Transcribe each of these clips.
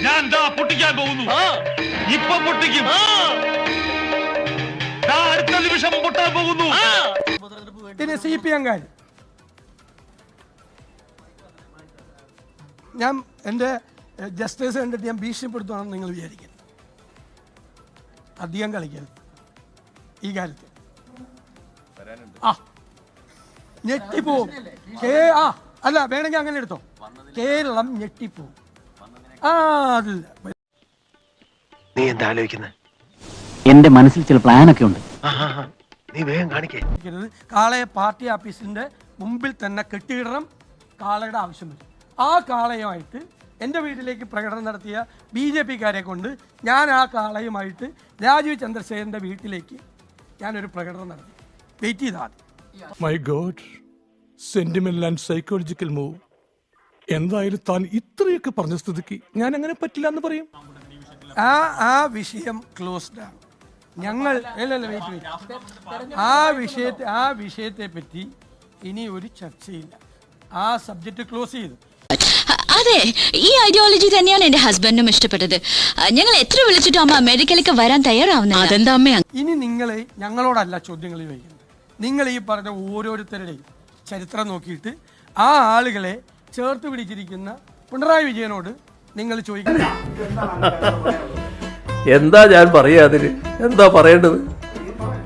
ഞാൻ ദാ പൊട്ടിക്കാൻ പോകുന്നു. ഇപ്പൊ പൊട്ടിക്കും. അടുത്ത നിമിഷം പൊട്ടാൻ പോകുന്നു. പിന്നെ CPM-കാർ ഞാൻ എൻ്റെ ജസ്റ്റിസ് കണ്ടിട്ട് ഞാൻ ഭീഷണിപ്പെടുത്തുവാണെന്ന് നിങ്ങൾ വിചാരിക്കുന്നത്. അധികം കളിക്കരുത് ഈ കാര്യത്തിൽ. ഞെട്ടിപ്പോവും. അല്ല വേണമെങ്കിൽ അങ്ങനെ എടുത്തോ. കേരളം ഞെട്ടിപ്പോവും. അതില്ല. നീ എന്താ ആലോചിക്കുന്നത്? എന്റെ മനസ്സിൽ ചില പ്ലാനൊക്കെ ഉണ്ട്. നീ വേഗം കാണിക്കേ. കാളയെ പാർട്ടി ഓഫീസിന്റെ മുമ്പിൽ തന്നെ കെട്ടിയിടണം. കാളയുടെ ആവശ്യം വരും. ആ കാളയുമായിട്ട് എൻ്റെ വീട്ടിലേക്ക് പ്രകടനം നടത്തിയ BJP-കാരെ കൊണ്ട് ഞാൻ ആ കാളയുമായിട്ട് രാജീവ് ചന്ദ്രശേഖരൻ്റെ വീട്ടിലേക്ക് ഞാനൊരു പ്രകടനം നടത്തി. വെയിറ്റ് ചെയ്താൽ my God, sentimental and psychological move. എന്തായാലും താൻ ഇത്രയൊക്കെ പറഞ്ഞ സ്ഥിതിക്ക് ഞാൻ അങ്ങനെ പറ്റില്ല എന്ന് പറയും. ആ വിഷയം ക്ലോസ്ഡ് ആണ്. ഞങ്ങൾ ആ വിഷയത്തെ പറ്റി ഇനി ഒരു ചർച്ചയില്ല. ആ സബ്ജക്റ്റ് ക്ലോസ് ചെയ്തു. അതെ, ഈ ഐഡിയോളജി തന്നെയാണ് എന്റെ ഹസ്ബൻഡിനും ഇഷ്ടപ്പെട്ടത്. ഞങ്ങൾ എത്ര വിളിച്ചിട്ടും അമ്മ അമേരിക്കയിലേക്ക് വരാൻ തയ്യാറാവുന്നില്ല. അതെന്താ അമ്മ? ഇനി നിങ്ങൾ ഞങ്ങളോടല്ല ചോദ്യങ്ങൾ ചോദിക്കുന്നത്. നിങ്ങൾ ഈ പറഞ്ഞ ഓരോരുത്തരുടെയും ചരിത്രം നോക്കിയിട്ട് ആ ആളുകളെ ചേർത്ത് പിടിച്ചിരിക്കുന്ന പിണറായി വിജയനോട് നിങ്ങൾ ചോദിക്കുന്നത്. എന്താ ഞാൻ പറയാ? അതിന് എന്താ പറയേണ്ടത്?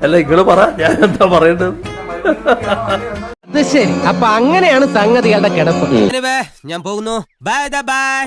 അല്ല ഇങ്ങള് പറ, ഞാൻ എന്താ പറയേണ്ടത്? ശരി, അപ്പൊ അങ്ങനെയാണ് സംഗതികളുടെ കിടപ്പ്. ഞാൻ പോകുന്നു. Bye bye.